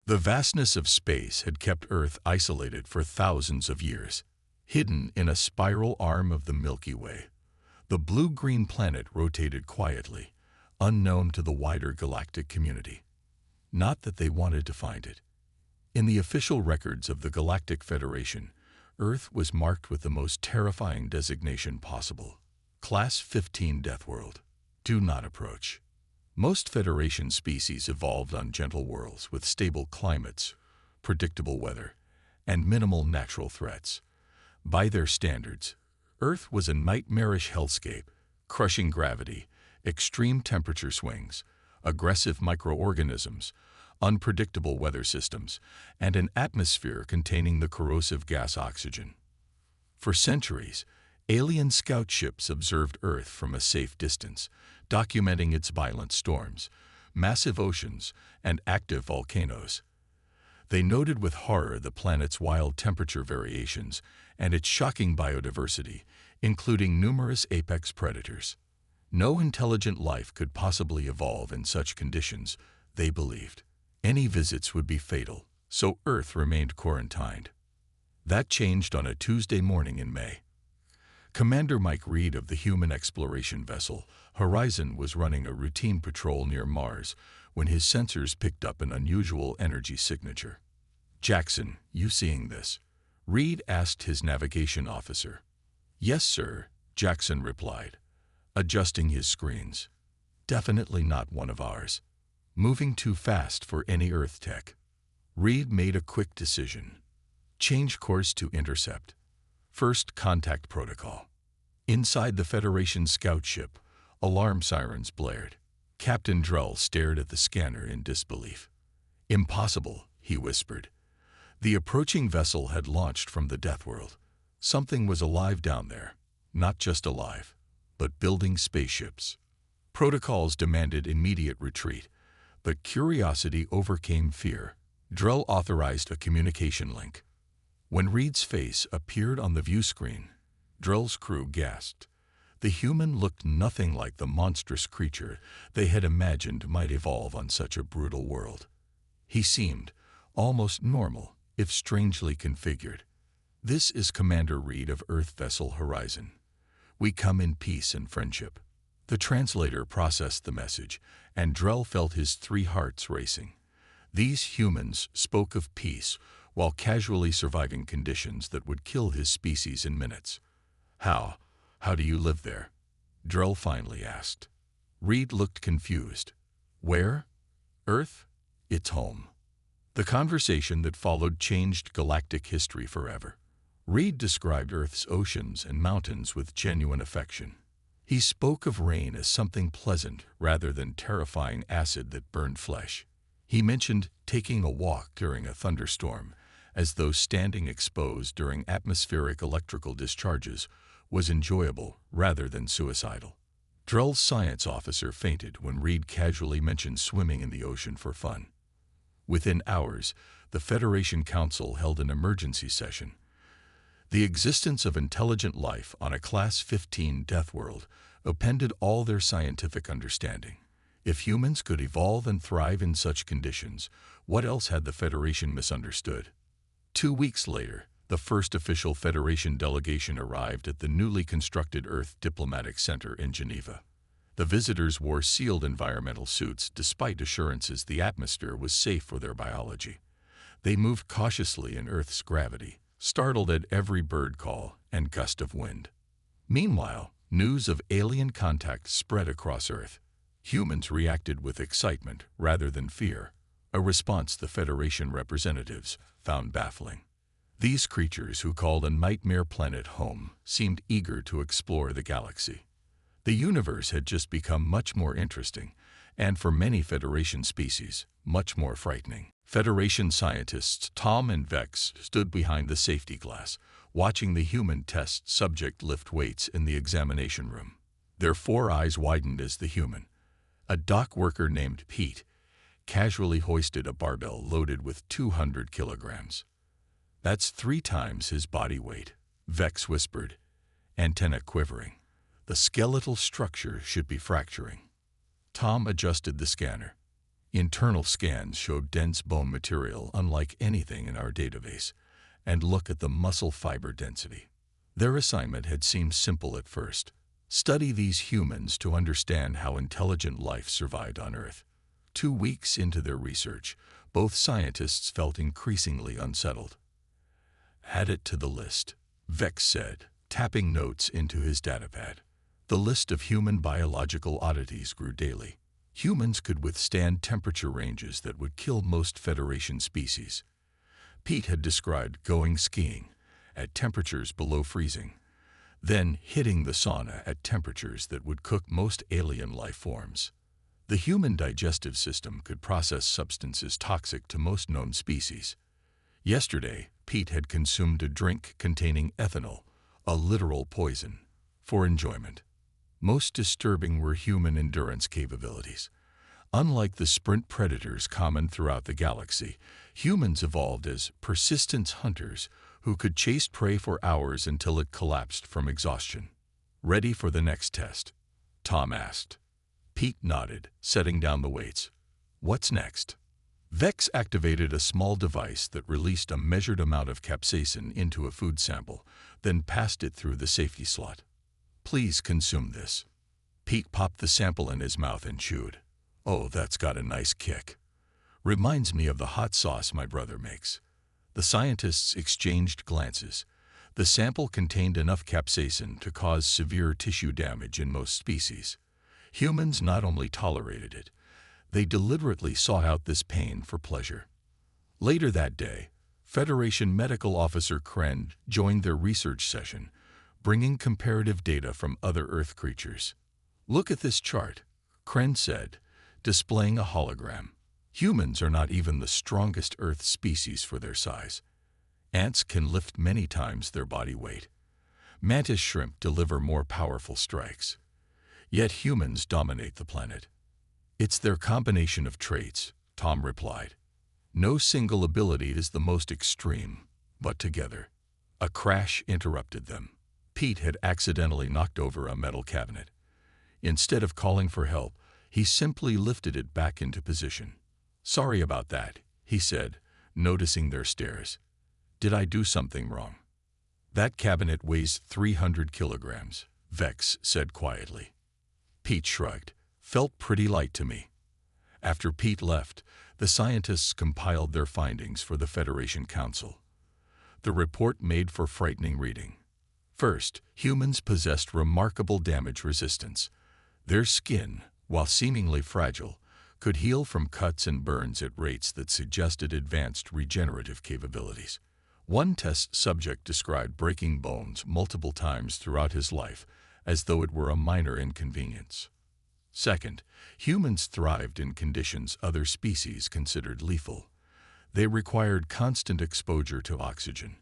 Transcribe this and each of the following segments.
The vastness of space had kept Earth isolated for thousands of years. Hidden in a spiral arm of the Milky Way, the blue-green planet rotated quietly, unknown to the wider galactic community. Not that they wanted to find it. In the official records of the Galactic Federation, Earth was marked with the most terrifying designation possible. Class 15 Deathworld. Do not approach. Most Federation species evolved on gentle worlds with stable climates, predictable weather, and minimal natural threats. By their standards, Earth was a nightmarish hellscape, crushing gravity, extreme temperature swings, aggressive microorganisms, unpredictable weather systems, and an atmosphere containing the corrosive gas oxygen. For centuries, alien scout ships observed Earth from a safe distance, documenting its violent storms, massive oceans, and active volcanoes. They noted with horror the planet's wild temperature variations and its shocking biodiversity, including numerous apex predators. No intelligent life could possibly evolve in such conditions, they believed. Any visits would be fatal, so Earth remained quarantined. That changed on a Tuesday morning in May. Commander Mike Reed of the human exploration vessel Horizon was running a routine patrol near Mars when his sensors picked up an unusual energy signature. "Jackson, you seeing this?" Reed asked his navigation officer. "Yes, sir," Jackson replied, adjusting his screens. "Definitely not one of ours. Moving too fast for any Earth tech." Reed made a quick decision. Change course to intercept. First contact protocol. Inside the Federation scout ship, alarm sirens blared. Captain Drell stared at the scanner in disbelief. "Impossible," he whispered. The approaching vessel had launched from the Deathworld. Something was alive down there. Not just alive, but building spaceships. Protocols demanded immediate retreat, but curiosity overcame fear. Drell authorized a communication link. When Reed's face appeared on the view screen, Drell's crew gasped. The human looked nothing like the monstrous creature they had imagined might evolve on such a brutal world. He seemed almost normal, if strangely configured. "This is Commander Reed of Earth Vessel Horizon. We come in peace and friendship." The translator processed the message, and Drell felt his three hearts racing. These humans spoke of peace while casually surviving conditions that would kill his species in minutes. How do you live there?" Drell finally asked. Reed looked confused. "Where? Earth? It's home." The conversation that followed changed galactic history forever. Reed described Earth's oceans and mountains with genuine affection. He spoke of rain as something pleasant rather than terrifying acid that burned flesh. He mentioned taking a walk during a thunderstorm, as though standing exposed during atmospheric electrical discharges was enjoyable rather than suicidal. Drell's science officer fainted when Reed casually mentioned swimming in the ocean for fun. Within hours, the Federation Council held an emergency session. The existence of intelligent life on a Class 15 Deathworld upended all their scientific understanding. If humans could evolve and thrive in such conditions, what else had the Federation misunderstood? 2 weeks later, the first official Federation delegation arrived at the newly constructed Earth Diplomatic Center in Geneva. The visitors wore sealed environmental suits despite assurances the atmosphere was safe for their biology. They moved cautiously in Earth's gravity, startled at every bird call and gust of wind. Meanwhile, news of alien contact spread across Earth. Humans reacted with excitement rather than fear, a response the Federation representatives found baffling. These creatures, who called a nightmare planet home, seemed eager to explore the galaxy. The universe had just become much more interesting, and for many Federation species, much more frightening. Federation scientists Tom and Vex stood behind the safety glass, watching the human test subject lift weights in the examination room. Their 4 eyes widened as the human, a dock worker named Pete, casually hoisted a barbell loaded with 200 kilograms. "That's 3 times his body weight," Vex whispered, antenna quivering. "The skeletal structure should be fracturing." Tom adjusted the scanner. Internal scans showed dense bone material unlike anything in our database, and look at the muscle fiber density. Their assignment had seemed simple at first. Study these humans to understand how intelligent life survived on Earth. 2 weeks into their research, both scientists felt increasingly unsettled. Add it to the list, Vex said, tapping notes into his datapad. The list of human biological oddities grew daily. Humans could withstand temperature ranges that would kill most Federation species. Pete had described going skiing at temperatures below freezing, then hitting the sauna at temperatures that would cook most alien life forms. The human digestive system could process substances toxic to most known species. Yesterday, Pete had consumed a drink containing ethanol, a literal poison, for enjoyment. Most disturbing were human endurance capabilities. Unlike the sprint predators common throughout the galaxy, humans evolved as persistent hunters who could chase prey for hours until it collapsed from exhaustion. Ready for the next test? Tom asked. Pete nodded, setting down the weights. What's next? Vex activated a small device that released a measured amount of capsaicin into a food sample, then passed it through the safety slot. Please consume this. Pete popped the sample in his mouth and chewed. Oh, that's got a nice kick. Reminds me of the hot sauce my brother makes. The scientists exchanged glances. The sample contained enough capsaicin to cause severe tissue damage in most species. Humans not only tolerated it, they deliberately sought out this pain for pleasure. Later that day, Federation Medical Officer Kren joined their research session, bringing comparative data from other Earth creatures. Look at this chart, Kren said, displaying a hologram. Humans are not even the strongest Earth species for their size. Ants can lift many times their body weight. Mantis shrimp deliver more powerful strikes. Yet humans dominate the planet. It's their combination of traits, Tom replied. No single ability is the most extreme, but together. A crash interrupted them. Pete had accidentally knocked over a metal cabinet. Instead of calling for help, he simply lifted it back into position. Sorry about that, he said, noticing their stares. Did I do something wrong? That cabinet weighs 300 kilograms, Vex said quietly. Pete shrugged. Felt pretty light to me. After Pete left, the scientists compiled their findings for the Federation Council. The report made for frightening reading. First, humans possessed remarkable damage resistance. Their skin, while seemingly fragile, could heal from cuts and burns at rates that suggested advanced regenerative capabilities. One test subject described breaking bones multiple times throughout his life, as though it were a minor inconvenience. Second, humans thrived in conditions other species considered lethal. They required constant exposure to oxygen,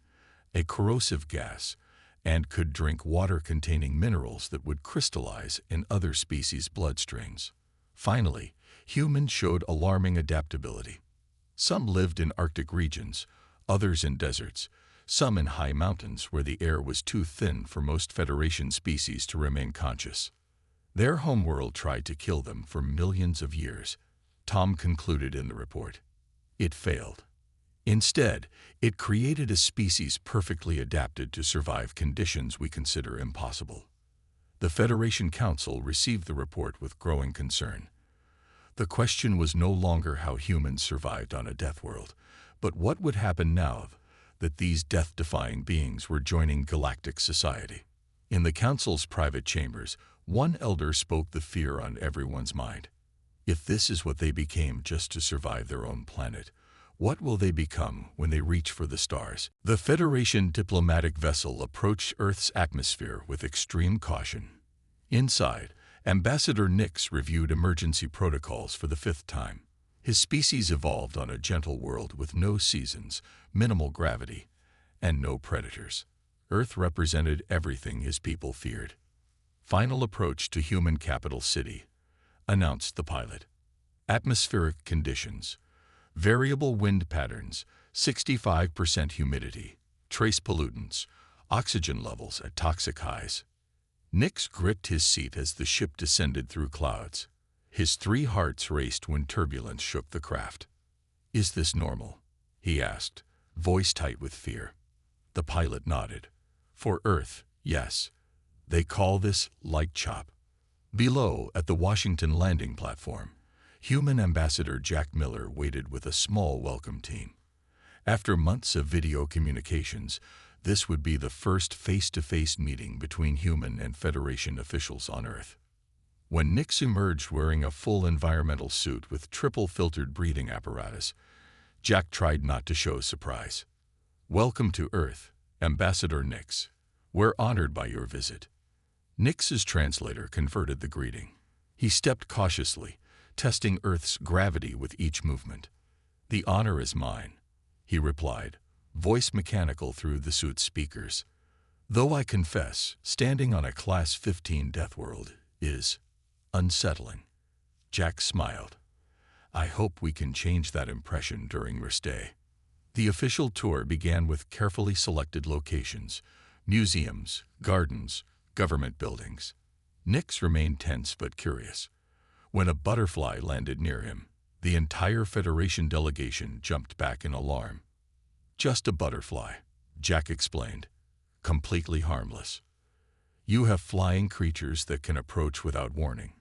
a corrosive gas, and could drink water containing minerals that would crystallize in other species' bloodstreams. Finally, humans showed alarming adaptability. Some lived in Arctic regions, others in deserts, some in high mountains where the air was too thin for most Federation species to remain conscious. Their homeworld tried to kill them for millions of years, Tom concluded in the report. It failed. Instead, it created a species perfectly adapted to survive conditions we consider impossible. The Federation Council received the report with growing concern. The question was no longer how humans survived on a Deathworld, but what would happen now that these death-defying beings were joining galactic society. In the Council's private chambers, one elder spoke the fear on everyone's mind. If this is what they became just to survive their own planet, what will they become when they reach for the stars? The Federation diplomatic vessel approached Earth's atmosphere with extreme caution. Inside, Ambassador Nix reviewed emergency protocols for the 5th time. His species evolved on a gentle world with no seasons, minimal gravity, and no predators. Earth represented everything his people feared. Final approach to human capital city, announced the pilot. Atmospheric conditions. Variable wind patterns, 65% humidity, trace pollutants, oxygen levels at toxic highs. Nix gripped his seat as the ship descended through clouds. His 3 hearts raced when turbulence shook the craft. "Is this normal?" he asked, voice tight with fear. The pilot nodded. "For Earth, yes. They call this light chop." Below, at the Washington landing platform, human ambassador Jack Miller waited with a small welcome team. After months of video communications, this would be the first face-to-face meeting between human and Federation officials on Earth. When Nix emerged wearing a full environmental suit with triple-filtered breathing apparatus, Jack tried not to show surprise. "Welcome to Earth, Ambassador Nix. We're honored by your visit." Nix's translator converted the greeting. He stepped cautiously, testing Earth's gravity with each movement. "The honor is mine," he replied, voice mechanical through the suit's speakers. "Though I confess, standing on a Class 15 Deathworld is unsettling." Jack smiled. "I hope we can change that impression during your stay." The official tour began with carefully selected locations: museums, gardens, government buildings. Nix remained tense but curious. When a butterfly landed near him, the entire Federation delegation jumped back in alarm. "Just a butterfly," Jack explained. "Completely harmless." "You have flying creatures that can approach without warning?"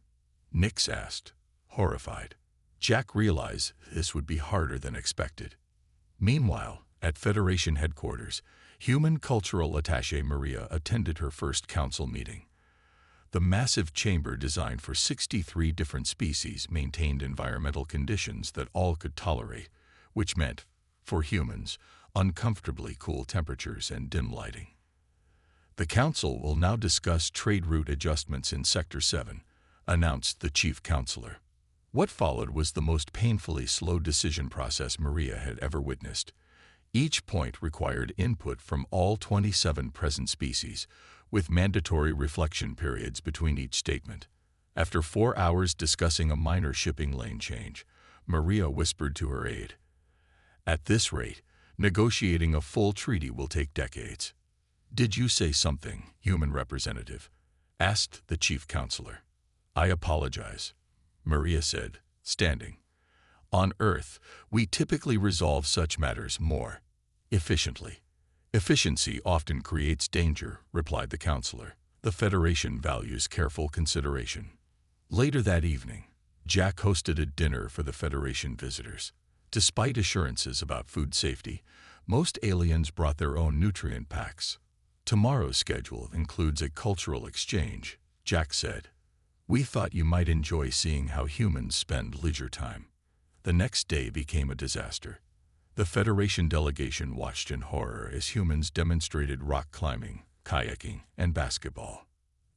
Nix asked, horrified. Jack realized this would be harder than expected. Meanwhile, at Federation headquarters, human cultural attaché Maria attended her first council meeting. The massive chamber designed for 63 different species maintained environmental conditions that all could tolerate, which meant, for humans, uncomfortably cool temperatures and dim lighting. "The Council will now discuss trade route adjustments in Sector 7, announced the Chief Counselor. What followed was the most painfully slow decision process Maria had ever witnessed. Each point required input from all 27 present species, with mandatory reflection periods between each statement. After 4 hours discussing a minor shipping lane change, Maria whispered to her aide, "At this rate, negotiating a full treaty will take decades." "Did you say something, human representative?" asked the Chief Counselor. "I apologize," Maria said, standing. "On Earth, we typically resolve such matters more efficiently." "Efficiency often creates danger," replied the counselor. "The Federation values careful consideration." Later that evening, Jack hosted a dinner for the Federation visitors. Despite assurances about food safety, most aliens brought their own nutrient packs. "Tomorrow's schedule includes a cultural exchange," Jack said. "We thought you might enjoy seeing how humans spend leisure time." The next day became a disaster. The Federation delegation watched in horror as humans demonstrated rock climbing, kayaking, and basketball.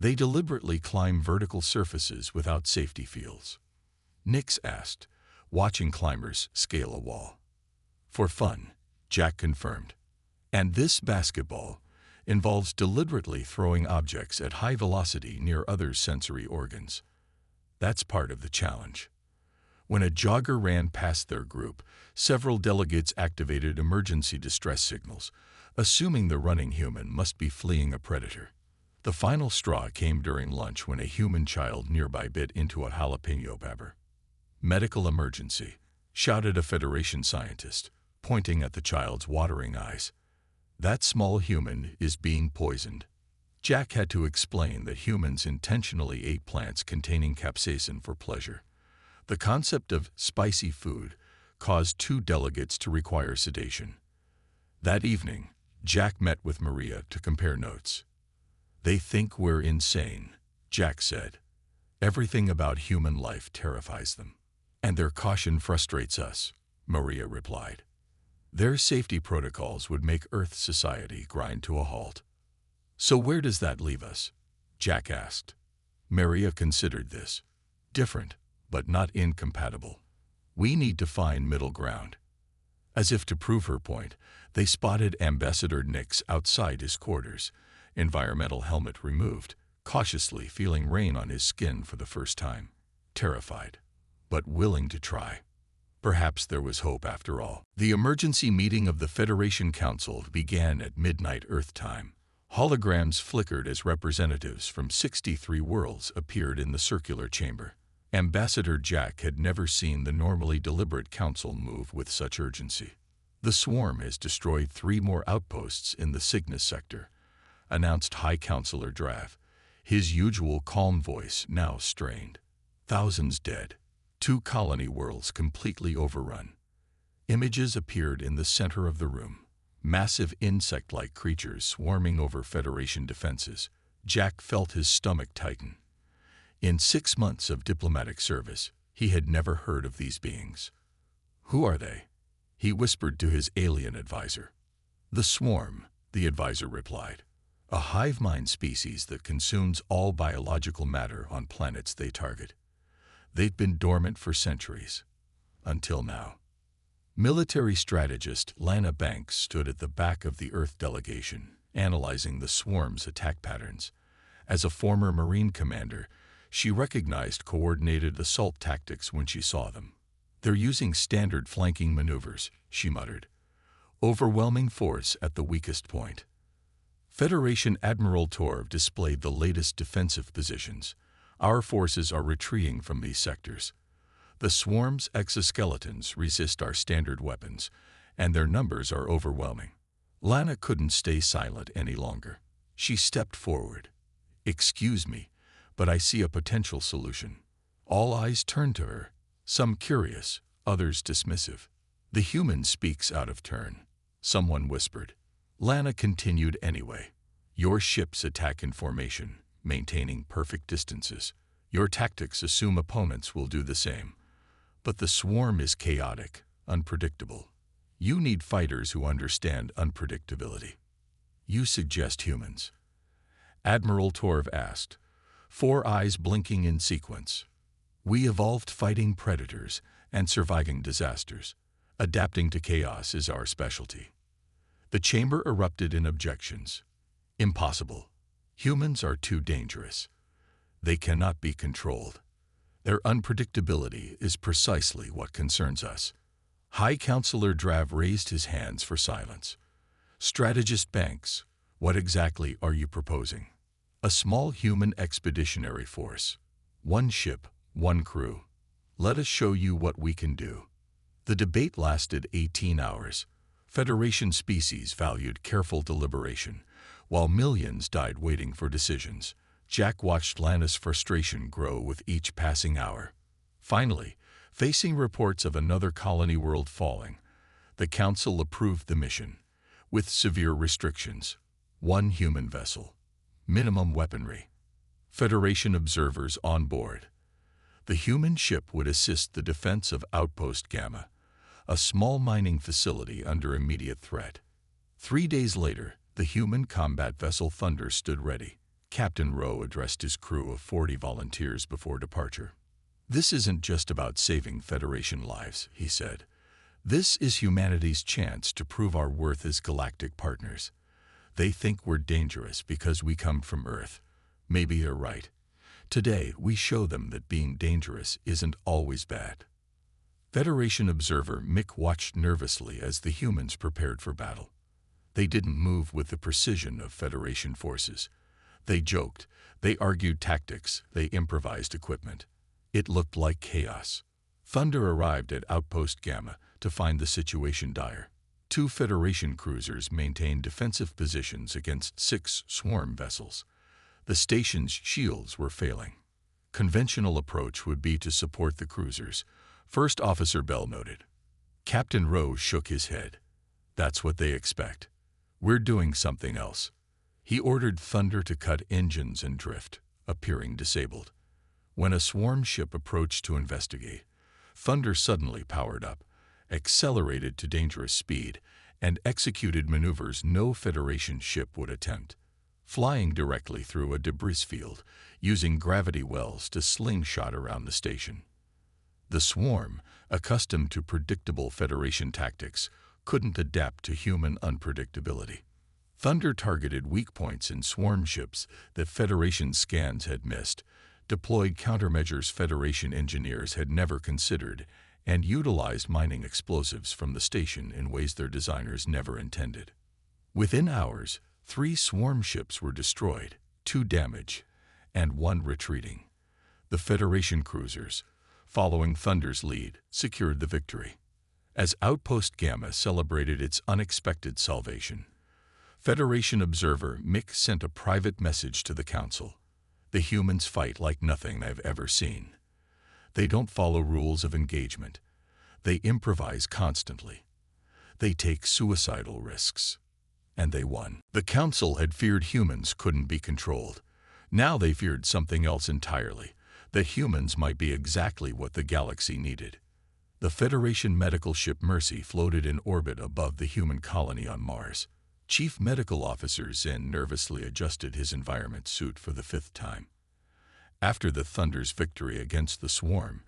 They deliberately climbed vertical surfaces without safety fields. Nix asked, watching climbers scale a wall. "For fun," Jack confirmed. "And this basketball involves deliberately throwing objects at high velocity near others' sensory organs. That's part of the challenge." When a jogger ran past their group, several delegates activated emergency distress signals, assuming the running human must be fleeing a predator. The final straw came during lunch when a human child nearby bit into a jalapeno pepper. "Medical emergency," shouted a Federation scientist, pointing at the child's watering eyes. "That small human is being poisoned." Jack had to explain that humans intentionally ate plants containing capsaicin for pleasure. The concept of spicy food caused 2 delegates to require sedation. That evening, Jack met with Maria to compare notes. "They think we're insane," Jack said. "Everything about human life terrifies them. And their caution frustrates us," Maria replied. "Their safety protocols would make Earth society grind to a halt." "So where does that leave us?" Jack asked. Maria considered this. "Different, but not incompatible. We need to find middle ground." As if to prove her point, they spotted Ambassador Nix outside his quarters, environmental helmet removed, cautiously feeling rain on his skin for the first time. Terrified, but willing to try. Perhaps there was hope after all. The emergency meeting of the Federation Council began at midnight Earth time. Holograms flickered as representatives from 63 worlds appeared in the circular chamber. Ambassador Jack had never seen the normally deliberate council move with such urgency. "The swarm has destroyed 3 more outposts in the Cygnus sector," announced High Counselor Drav, his usual calm voice now strained. "Thousands dead. 2 colony worlds completely overrun." Images appeared in the center of the room. Massive insect-like creatures swarming over Federation defenses. Jack felt his stomach tighten. In 6 months of diplomatic service, he had never heard of these beings. "Who are they?" he whispered to his alien advisor. "The swarm," the advisor replied. "A hive mind species that consumes all biological matter on planets they target. They've been dormant for centuries. Until now." Military strategist Lana Banks stood at the back of the Earth delegation, analyzing the swarm's attack patterns. As a former Marine commander, she recognized coordinated assault tactics when she saw them. "They're using standard flanking maneuvers," she muttered. "Overwhelming force at the weakest point." Federation Admiral Torv displayed the latest defensive positions. "Our forces are retreating from these sectors. The swarm's exoskeletons resist our standard weapons, and their numbers are overwhelming." Lana couldn't stay silent any longer. She stepped forward. "Excuse me, but I see a potential solution." All eyes turned to her, some curious, others dismissive. "The human speaks out of turn," someone whispered. Lana continued anyway. "Your ships attack in formation, maintaining perfect distances. Your tactics assume opponents will do the same. But the swarm is chaotic, unpredictable. You need fighters who understand unpredictability." "You suggest humans?" Admiral Torv asked, 4 eyes blinking in sequence. "We evolved fighting predators and surviving disasters. Adapting to chaos is our specialty." The chamber erupted in objections. "Impossible. Humans are too dangerous. They cannot be controlled. Their unpredictability is precisely what concerns us." High Counselor Drav raised his hands for silence. "Strategist Banks, what exactly are you proposing?" "A small human expeditionary force. 1 ship, 1 crew. Let us show you what we can do." The debate lasted 18 hours. Federation species valued careful deliberation, while millions died waiting for decisions. Jack watched Lana's frustration grow with each passing hour. Finally, facing reports of another colony world falling, the Council approved the mission, with severe restrictions. 1 human vessel. Minimum weaponry. Federation observers on board. The human ship would assist the defense of Outpost Gamma, a small mining facility under immediate threat. 3 days later, the human combat vessel Thunder stood ready. Captain Rowe addressed his crew of 40 volunteers before departure. "This isn't just about saving Federation lives," he said. "This is humanity's chance to prove our worth as galactic partners. They think we're dangerous because we come from Earth. Maybe they're right. Today, we show them that being dangerous isn't always bad." Federation observer Mick watched nervously as the humans prepared for battle. They didn't move with the precision of Federation forces. They joked, they argued tactics, they improvised equipment. It looked like chaos. Thunder arrived at Outpost Gamma to find the situation dire. 2 Federation cruisers maintained defensive positions against 6 swarm vessels. The station's shields were failing. Conventional approach would be to support the cruisers, First Officer Bell noted. Captain Rowe shook his head. "That's what they expect. We're doing something else." He ordered Thunder to cut engines and drift, appearing disabled. When a swarm ship approached to investigate, Thunder suddenly powered up, accelerated to dangerous speed, and executed maneuvers no Federation ship would attempt. Flying directly through a debris field, using gravity wells to slingshot around the station. The swarm, accustomed to predictable Federation tactics, couldn't adapt to human unpredictability. Thunder targeted weak points in swarm ships that Federation scans had missed, deployed countermeasures Federation engineers had never considered, and utilized mining explosives from the station in ways their designers never intended. Within hours, 3 swarm ships were destroyed, 2 damaged, and 1 retreating. The Federation cruisers, following Thunder's lead, secured the victory. As Outpost Gamma celebrated its unexpected salvation, Federation observer Mick sent a private message to the Council. The humans fight like nothing I've ever seen. They don't follow rules of engagement. They improvise constantly. They take suicidal risks. And they won. The Council had feared humans couldn't be controlled. Now they feared something else entirely, that humans might be exactly what the galaxy needed. The Federation medical ship Mercy floated in orbit above the human colony on Mars. Chief Medical Officer Zinn nervously adjusted his environment suit for the 5th time. After the Thunder's victory against the Swarm,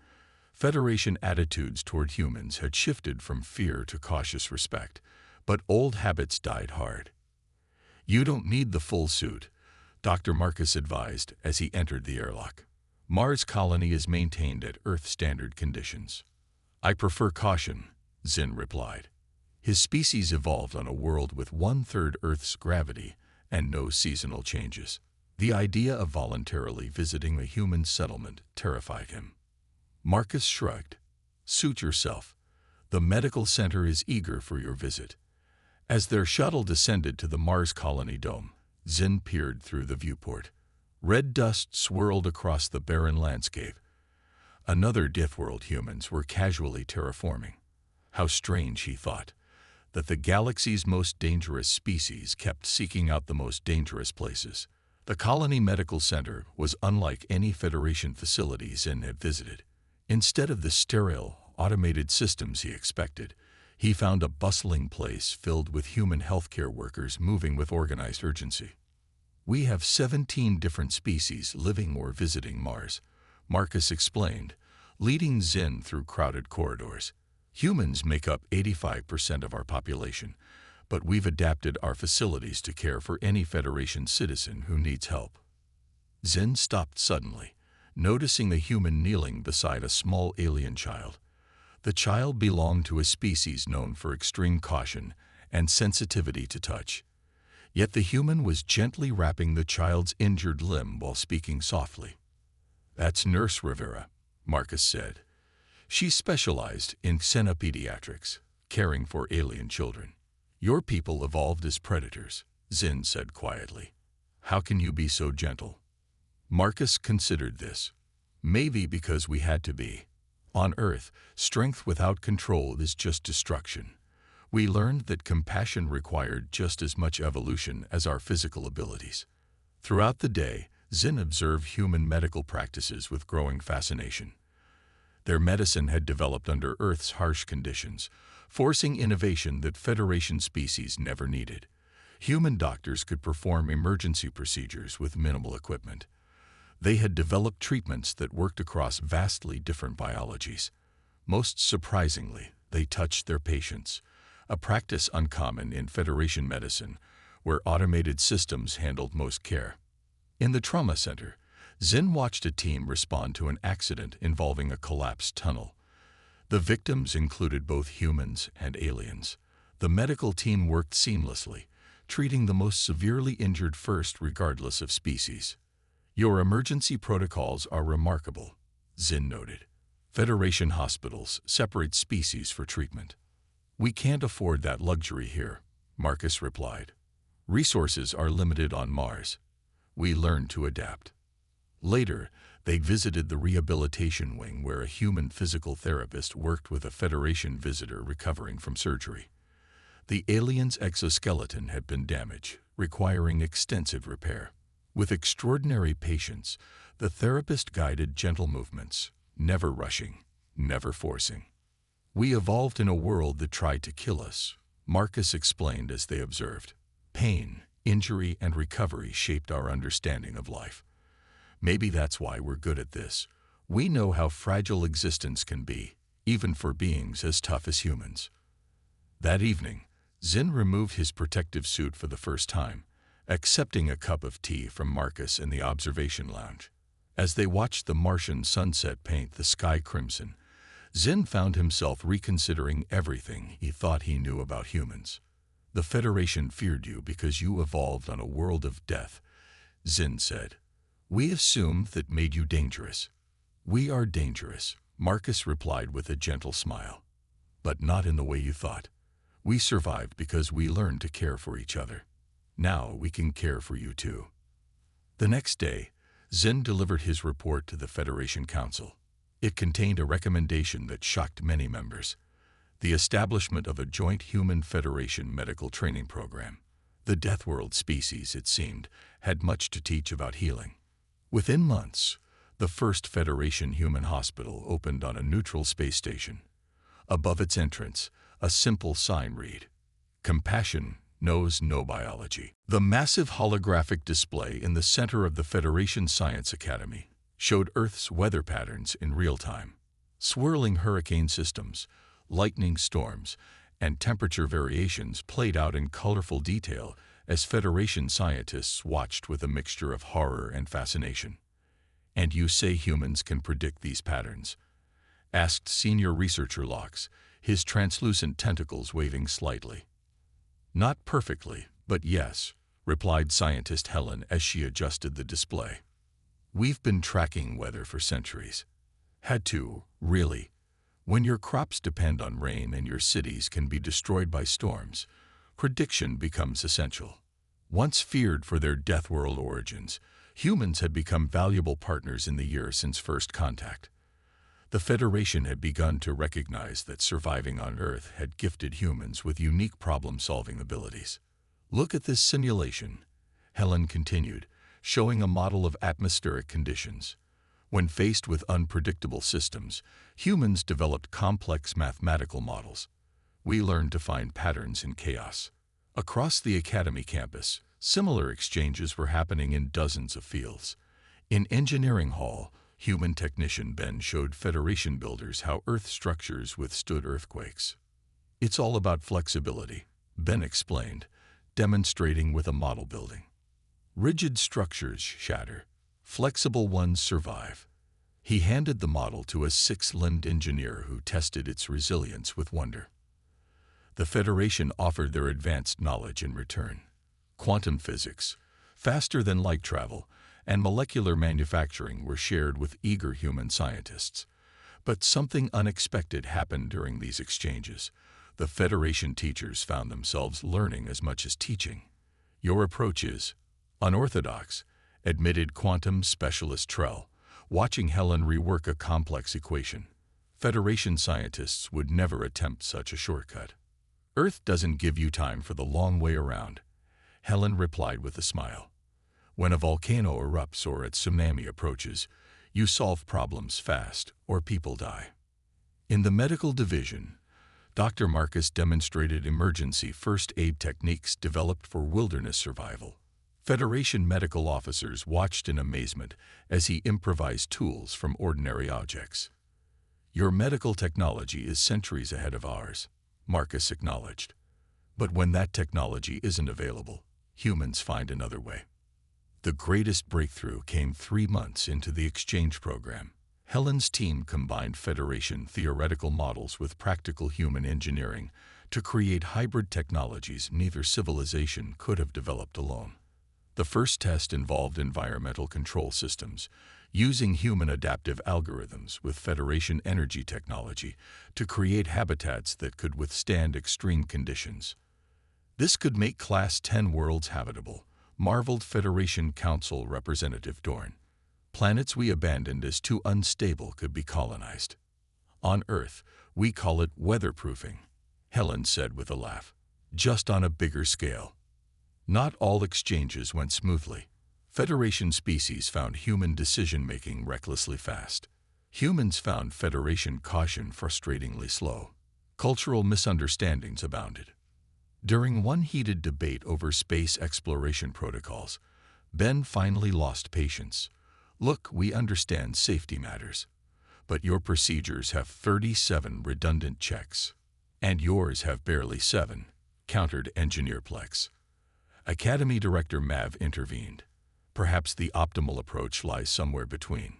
Federation attitudes toward humans had shifted from fear to cautious respect, but old habits died hard. "You don't need the full suit," Dr. Marcus advised as he entered the airlock. "Mars colony is maintained at Earth standard conditions." "I prefer caution," Zinn replied. His species evolved on a world with 1/3 Earth's gravity and no seasonal changes. The idea of voluntarily visiting a human settlement terrified him. Marcus shrugged. "Suit yourself. The medical center is eager for your visit." As their shuttle descended to the Mars colony dome, Zinn peered through the viewport. Red dust swirled across the barren landscape. Another Deathworld humans were casually terraforming. How strange, he thought, that the galaxy's most dangerous species kept seeking out the most dangerous places. The Colony Medical Center was unlike any Federation facility Zinn had visited. Instead of the sterile, automated systems he expected, he found a bustling place filled with human healthcare workers moving with organized urgency. "We have 17 different species living or visiting Mars," Marcus explained, leading Zinn through crowded corridors. "Humans make up 85% of our population, but we've adapted our facilities to care for any Federation citizen who needs help." Zinn stopped suddenly, noticing the human kneeling beside a small alien child. The child belonged to a species known for extreme caution and sensitivity to touch. Yet the human was gently wrapping the child's injured limb while speaking softly. "That's Nurse Rivera," Marcus said. "She specialized in xenopediatrics, caring for alien children." "Your people evolved as predators," Zinn said quietly. "How can you be so gentle?" Marcus considered this. "Maybe because we had to be. On Earth, strength without control is just destruction. We learned that compassion required just as much evolution as our physical abilities." Throughout the day, Zinn observed human medical practices with growing fascination. Their medicine had developed under Earth's harsh conditions, forcing innovation that Federation species never needed. Human doctors could perform emergency procedures with minimal equipment. They had developed treatments that worked across vastly different biologies. Most surprisingly, they touched their patients, a practice uncommon in Federation medicine, where automated systems handled most care. In the trauma center, Zinn watched a team respond to an accident involving a collapsed tunnel. The victims included both humans and aliens. The medical team worked seamlessly, treating the most severely injured first regardless of species. "Your emergency protocols are remarkable," Zinn noted. "Federation hospitals separate species for treatment." "We can't afford that luxury here," Marcus replied. "Resources are limited on Mars. We learned to adapt." Later, they visited the rehabilitation wing where a human physical therapist worked with a Federation visitor recovering from surgery. The alien's exoskeleton had been damaged, requiring extensive repair. With extraordinary patience, the therapist guided gentle movements, never rushing, never forcing. "We evolved in a world that tried to kill us," Marcus explained as they observed. "Pain, injury, and recovery shaped our understanding of life. Maybe that's why we're good at this. We know how fragile existence can be, even for beings as tough as humans." That evening, Zinn removed his protective suit for the first time, accepting a cup of tea from Marcus in the observation lounge. As they watched the Martian sunset paint the sky crimson, Zinn found himself reconsidering everything he thought he knew about humans. "The Federation feared you because you evolved on a world of death," Zinn said. "We assumed that made you dangerous. "We are dangerous," Marcus replied with a gentle smile. "But not in the way you thought. We survived because we learned to care for each other. Now we can care for you too." The next day, Zen delivered his report to the Federation Council. It contained a recommendation that shocked many members: the establishment of a joint Human Federation medical training program. The Deathworld species, it seemed, had much to teach about healing. Within months, the first Federation human hospital opened on a neutral space station. Above its entrance, a simple sign read, "Compassion knows no biology." The massive holographic display in the center of the Federation Science Academy showed Earth's weather patterns in real time. Swirling hurricane systems, lightning storms, and temperature variations played out in colorful detail as Federation scientists watched with a mixture of horror and fascination. "And you say humans can predict these patterns?" asked senior researcher Locke, his translucent tentacles waving slightly. "Not perfectly, but yes," replied scientist Helen as she adjusted the display. "We've been tracking weather for centuries. Had to, really. When your crops depend on rain and your cities can be destroyed by storms, prediction becomes essential." Once feared for their Deathworld origins, humans had become valuable partners in the year since first contact. The Federation had begun to recognize that surviving on Earth had gifted humans with unique problem-solving abilities. "Look at this simulation," Helen continued, showing a model of atmospheric conditions. When faced with unpredictable systems, humans developed complex mathematical models. We learned to find patterns in chaos. Across the Academy campus, similar exchanges were happening in dozens of fields. In Engineering Hall, human technician Ben showed Federation builders how Earth structures withstood earthquakes. "It's all about flexibility," Ben explained, demonstrating with a model building. "Rigid structures shatter. Flexible ones survive." He handed the model to a six-limbed engineer who tested its resilience with wonder. The Federation offered their advanced knowledge in return. Quantum physics, faster than light travel, and molecular manufacturing were shared with eager human scientists. But something unexpected happened during these exchanges. The Federation teachers found themselves learning as much as teaching. "Your approach is unorthodox," admitted quantum specialist Trell, watching Helen rework a complex equation. Federation scientists would never attempt such a shortcut. "Earth doesn't give you time for the long way around," Helen replied with a smile. "When a volcano erupts or a tsunami approaches, you solve problems fast or people die." In the medical division, Dr. Marcus demonstrated emergency first aid techniques developed for wilderness survival. Federation medical officers watched in amazement as he improvised tools from ordinary objects. "Your medical technology is centuries ahead of ours," Marcus acknowledged. "But when that technology isn't available, humans find another way." The greatest breakthrough came 3 months into the exchange program. Helen's team combined Federation theoretical models with practical human engineering to create hybrid technologies neither civilization could have developed alone. The first test involved environmental control systems, using human adaptive algorithms with Federation energy technology to create habitats that could withstand extreme conditions. "This could make Class 10 worlds habitable," marveled Federation Council Representative Dorn. "Planets we abandoned as too unstable could be colonized. On Earth, we call it weatherproofing," Helen said with a laugh. "Just on a bigger scale." Not all exchanges went smoothly. Federation species found human decision-making recklessly fast. Humans found Federation caution frustratingly slow. Cultural misunderstandings abounded. During one heated debate over space exploration protocols, Ben finally lost patience. "Look, we understand safety matters, but your procedures have 37 redundant checks. And yours have barely 7, countered Engineer Plex. Academy Director Mav intervened. "Perhaps the optimal approach lies somewhere between.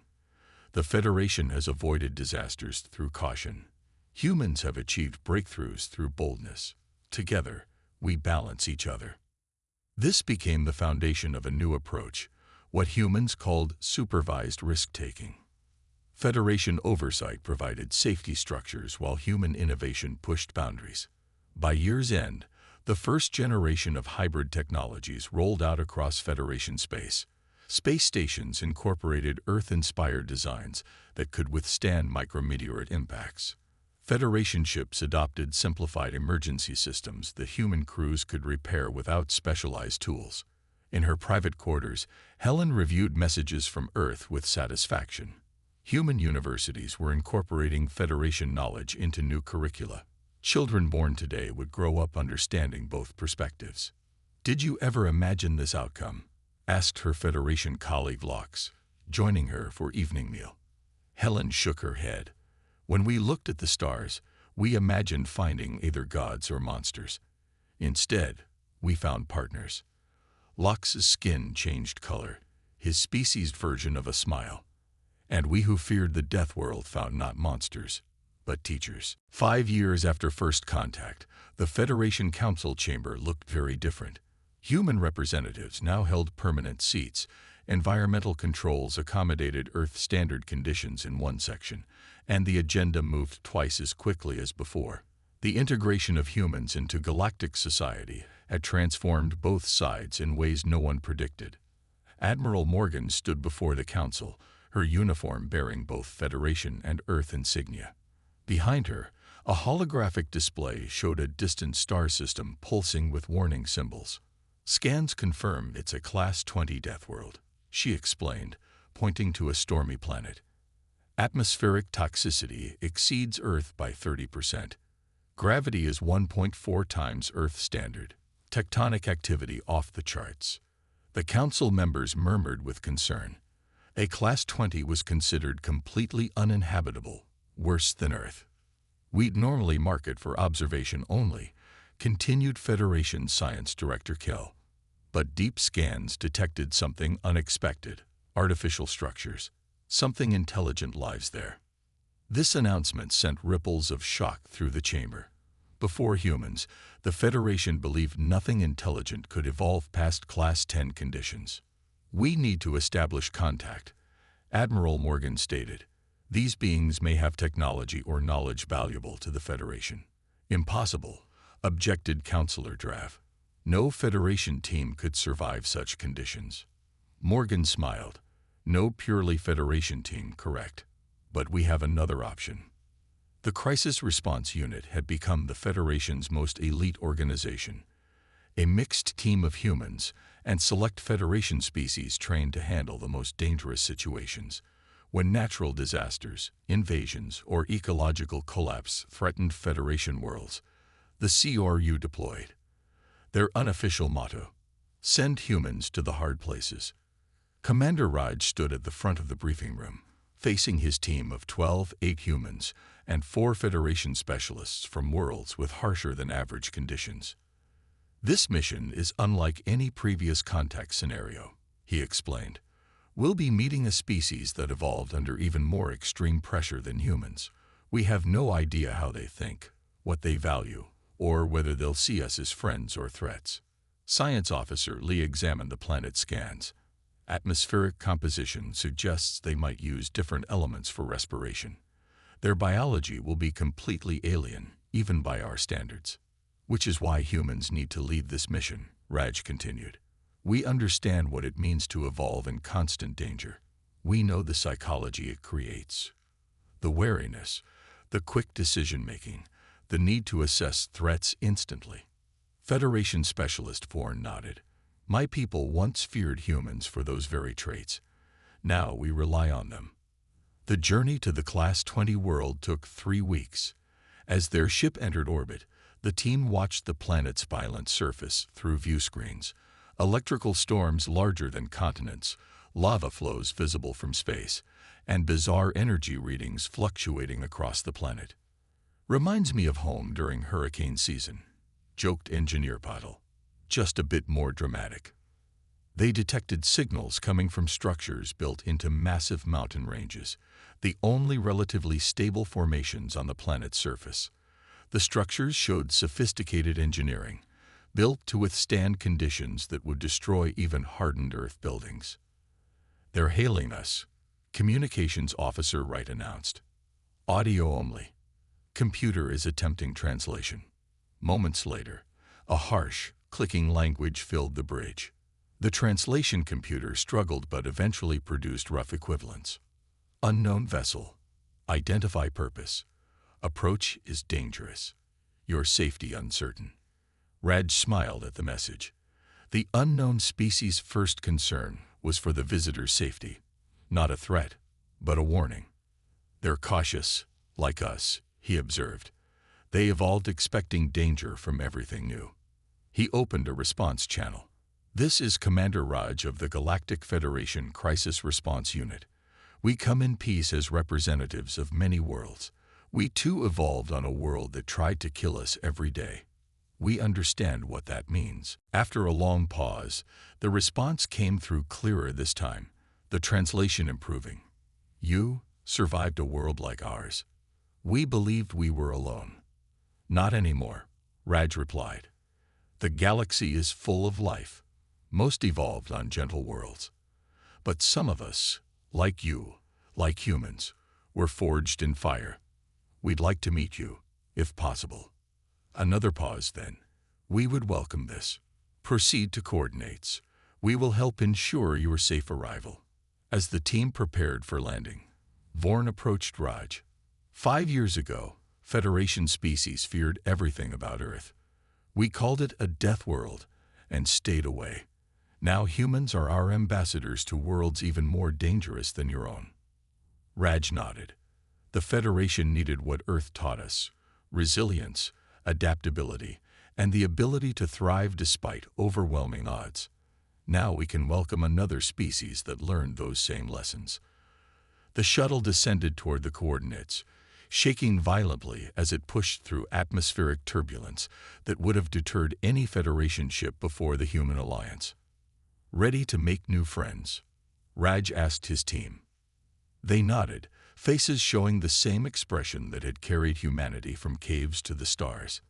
The Federation has avoided disasters through caution. Humans have achieved breakthroughs through boldness. Together, we balance each other." This became the foundation of a new approach, what humans called supervised risk-taking. Federation oversight provided safety structures while human innovation pushed boundaries. By year's end, the first generation of hybrid technologies rolled out across Federation space. Space stations incorporated Earth-inspired designs that could withstand micrometeorite impacts. Federation ships adopted simplified emergency systems that human crews could repair without specialized tools. In her private quarters, Helen reviewed messages from Earth with satisfaction. Human universities were incorporating Federation knowledge into new curricula. Children born today would grow up understanding both perspectives. "Did you ever imagine this outcome?" asked her Federation colleague Lox, joining her for evening meal. Helen shook her head. "When we looked at the stars, we imagined finding either gods or monsters. Instead, we found partners." Lox's skin changed color, his species' version of a smile. "And we who feared the Deathworld found not monsters, but teachers." 5 years after first contact, the Federation Council chamber looked very different. Human representatives now held permanent seats. Environmental controls accommodated Earth standard conditions in one section, and the agenda moved twice as quickly as before. The integration of humans into galactic society had transformed both sides in ways no one predicted. Admiral Morgan stood before the council, her uniform bearing both Federation and Earth insignia. Behind her, a holographic display showed a distant star system pulsing with warning symbols. "Scans confirm it's a Class 20 Deathworld," she explained, pointing to a stormy planet. "Atmospheric toxicity exceeds Earth by 30%. Gravity is 1.4 times Earth standard. Tectonic activity off the charts." The council members murmured with concern. A Class 20 was considered completely uninhabitable, worse than Earth. "We'd normally mark it for observation only," continued Federation Science Director Kell. "But deep scans detected something unexpected, artificial structures. Something intelligent lies there." This announcement sent ripples of shock through the chamber. Before humans, the Federation believed nothing intelligent could evolve past Class 10 conditions. "We need to establish contact," Admiral Morgan stated. "These beings may have technology or knowledge valuable to the Federation." "Impossible," objected Counselor Drav. "No Federation team could survive such conditions." Morgan smiled. "No purely Federation team, correct. But we have another option." The Crisis Response Unit had become the Federation's most elite organization. A mixed team of humans and select Federation species trained to handle the most dangerous situations. When natural disasters, invasions, or ecological collapse threatened Federation worlds, the CRU deployed. Their unofficial motto: "Send humans to the hard places." Commander Raj stood at the front of the briefing room, facing his team of 8 humans and 4 Federation specialists from worlds with harsher-than-average conditions. "This mission is unlike any previous contact scenario," he explained. "We'll be meeting a species that evolved under even more extreme pressure than humans. We have no idea how they think, what they value, or whether they'll see us as friends or threats." Science Officer Lee examined the planet scans. Atmospheric composition suggests they might use different elements for respiration. Their biology will be completely alien, even by our standards. "Which is why humans need to lead this mission," Raj continued. "We understand what it means to evolve in constant danger. We know the psychology it creates. The wariness, the quick decision-making, the need to assess threats instantly." Federation Specialist Forn nodded. "My people once feared humans for those very traits. Now we rely on them." The journey to the Class 20 world took 3 weeks. As their ship entered orbit, the team watched the planet's violent surface through view screens. Electrical storms larger than continents, lava flows visible from space, and bizarre energy readings fluctuating across the planet. "Reminds me of home during hurricane season," joked Engineer Pottle. "Just a bit more dramatic." They detected signals coming from structures built into massive mountain ranges, the only relatively stable formations on the planet's surface. The structures showed sophisticated engineering, built to withstand conditions that would destroy even hardened Earth buildings. "They're hailing us," Communications Officer Wright announced. Audio only. Computer is attempting translation. Moments later, a harsh, clicking language filled the bridge. The translation computer struggled but eventually produced rough equivalents. Unknown vessel. Identify purpose. Approach is dangerous. Your safety uncertain. Raj smiled at the message. The unknown species' first concern was for the visitor's safety. Not a threat, but a warning. They're cautious, like us, he observed. They evolved expecting danger from everything new. He opened a response channel. This is Commander Raj of the Galactic Federation Crisis Response Unit. We come in peace as representatives of many worlds. We too evolved on a world that tried to kill us every day. We understand what that means. After a long pause, the response came through clearer this time, the translation improving. You survived a world like ours. We believed we were alone. Not anymore, Raj replied. The galaxy is full of life, most evolved on gentle worlds. But some of us, like you, like humans, were forged in fire. We'd like to meet you, if possible. Another pause then. We would welcome this. Proceed to coordinates. We will help ensure your safe arrival. As the team prepared for landing, Vorn approached Raj. 5 years ago, Federation species feared everything about Earth. We called it a Deathworld and stayed away. Now humans are our ambassadors to worlds even more dangerous than your own. Raj nodded. The Federation needed what Earth taught us: resilience, adaptability, and the ability to thrive despite overwhelming odds. Now we can welcome another species that learned those same lessons. The shuttle descended toward the coordinates, shaking violently as it pushed through atmospheric turbulence that would have deterred any Federation ship before the human alliance. Ready to make new friends? Raj asked his team. They nodded, faces showing the same expression that had carried humanity from caves to the stars.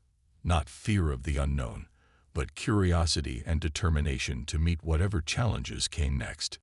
Not fear of the unknown, but curiosity and determination to meet whatever challenges came next.